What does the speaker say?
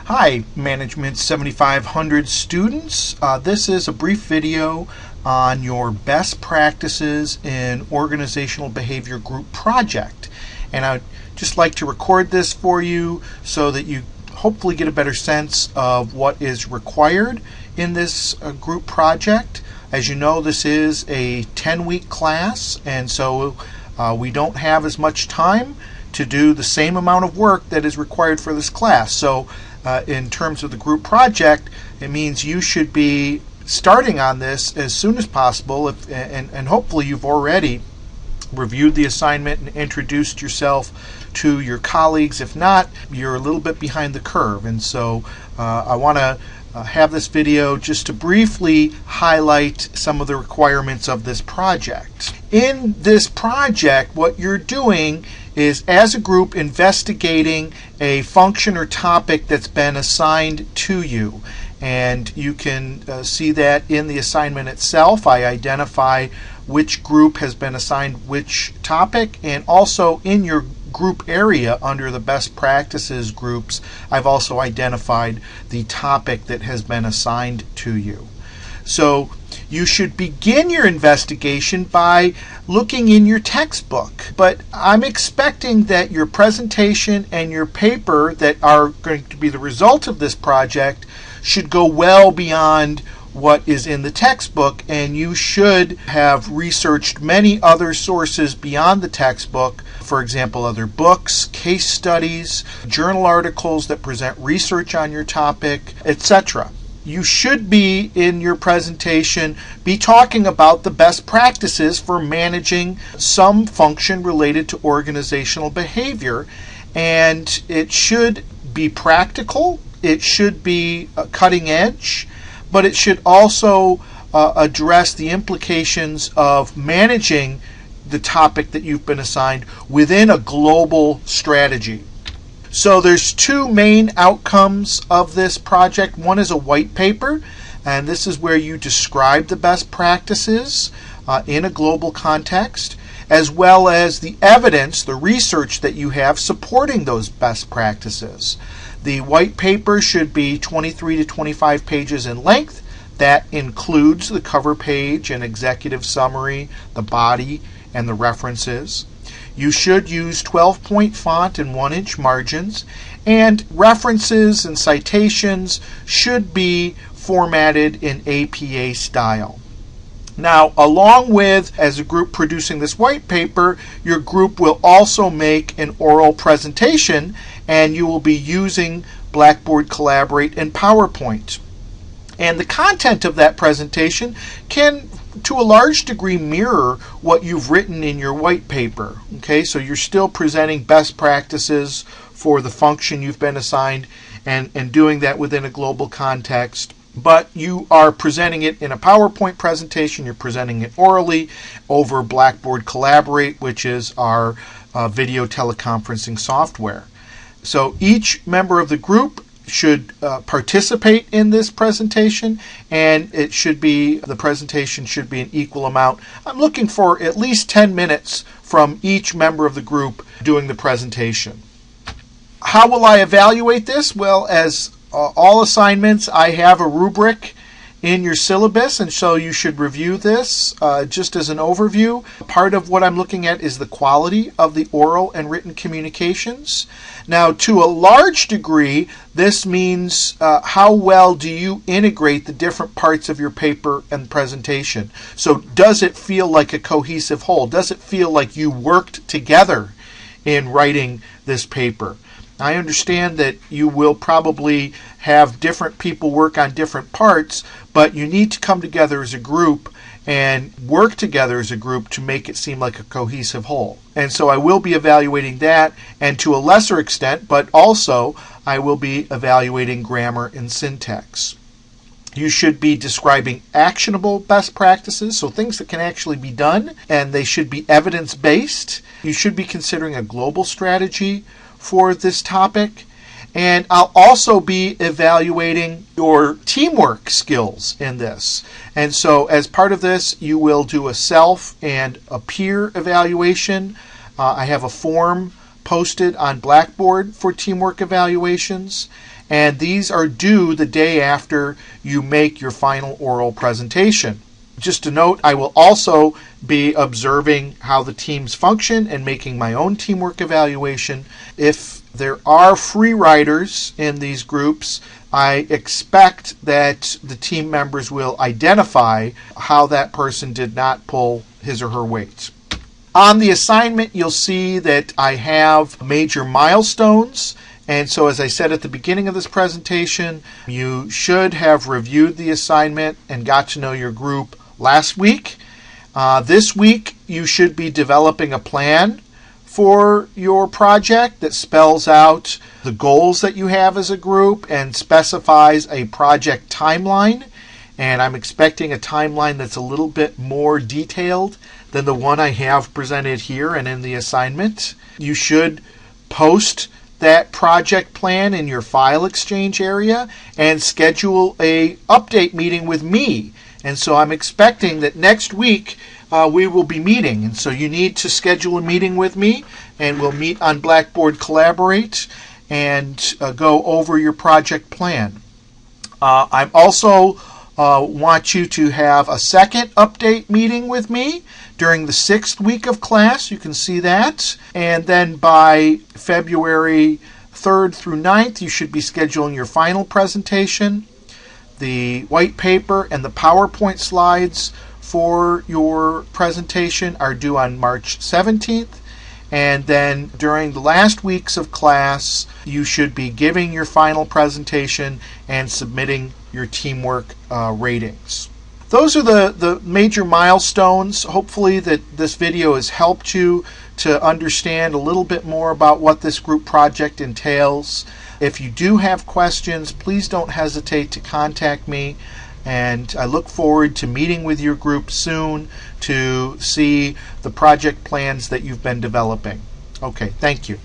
Hi, Management 7500 students. This is a brief video on your best practices in organizational behavior group project. And I'd just like to record this for you so that you hopefully get a better sense of what is required in this group project. As you know, this is a 10-week class, and so we don't have as much time to do the same amount of work that is required for this class. So in terms of the group project, it means you should be starting on this as soon as possible, and hopefully you've already reviewed the assignment and introduced yourself to your colleagues. If not, you're a little bit behind the curve. And so I want to have this video just to briefly highlight some of the requirements of this project. In this project, what you're doing is, as a group, investigating a function or topic that's been assigned to you. And you can see that in the assignment itself. I identify which group has been assigned which topic, and also in your group area under the best practices groups, I've also identified the topic that has been assigned to you. So you should begin your investigation by looking in your textbook. But I'm expecting that your presentation and your paper that are going to be the result of this project should go well beyond what is in the textbook, and you should have researched many other sources beyond the textbook. For example, other books, case studies, journal articles that present research on your topic, etc. You should be, in your presentation, be talking about the best practices for managing some function related to organizational behavior, and it should be practical, it should be cutting edge, but it should also address the implications of managing the topic that you've been assigned within a global strategy. So there's two main outcomes of this project. One is a white paper, and this is where you describe the best practices in a global context, as well as the evidence, the research that you have supporting those best practices. The white paper should be 23 to 25 pages in length. That includes the cover page and executive summary, the body, and the references. You should use 12-point font and 1-inch margins, and references and citations should be formatted in APA style. Now, along with, as a group producing this white paper, your group will also make an oral presentation, and you will be using Blackboard Collaborate and PowerPoint. And the content of that presentation can, to a large degree, mirror what you've written in your white paper. Okay, so you're still presenting best practices for the function you've been assigned, and doing that within a global context. But you are presenting it in a PowerPoint presentation, you're presenting it orally over Blackboard Collaborate, which is our video teleconferencing software. So each member of the group should participate in this presentation, and the presentation should be an equal amount. I'm looking for at least 10 minutes from each member of the group doing the presentation. How will I evaluate this? Well, as all assignments, I have a rubric in your syllabus, and so you should review this just as an overview. Part of what I'm looking at is the quality of the oral and written communications. Now, to a large degree, this means how well do you integrate the different parts of your paper and presentation. So does it feel like a cohesive whole? Does it feel like you worked together in writing this paper? I understand that you will probably have different people work on different parts, but you need to come together as a group and work together as a group to make it seem like a cohesive whole. And so I will be evaluating that, and to a lesser extent, but also I will be evaluating grammar and syntax. You should be describing actionable best practices, so things that can actually be done, and they should be evidence-based. You should be considering a global strategy for this topic, and I'll also be evaluating your teamwork skills in this. And so as part of this, you will do a self and a peer evaluation. I have a form posted on Blackboard for teamwork evaluations, and these are due the day after you make your final oral presentation. Just a note, I will also be observing how the teams function and making my own teamwork evaluation. If there are free riders in these groups, I expect that the team members will identify how that person did not pull his or her weight. On the assignment, you'll see that I have major milestones. And so, as I said at the beginning of this presentation, you should have reviewed the assignment and got to know your group last week. This week, you should be developing a plan for your project that spells out the goals that you have as a group and specifies a project timeline. And I'm expecting a timeline that's a little bit more detailed than the one I have presented here and in the assignment. You should post that project plan in your file exchange area and schedule a update meeting with me. And so I'm expecting that next week we will be meeting. And so you need to schedule a meeting with me, and we'll meet on Blackboard Collaborate and go over your project plan. I'm also want you to have a second update meeting with me during the 6th week of class. You can see that. And then by February 3rd through 9th, you should be scheduling your final presentation. The white paper and the PowerPoint slides for your presentation are due on March 17th. And then during the last weeks of class, you should be giving your final presentation and submitting your teamwork ratings. Those are the major milestones. Hopefully that this video has helped you to understand a little bit more about what this group project entails. If you do have questions, please don't hesitate to contact me. And I look forward to meeting with your group soon to see the project plans that you've been developing. Okay, thank you.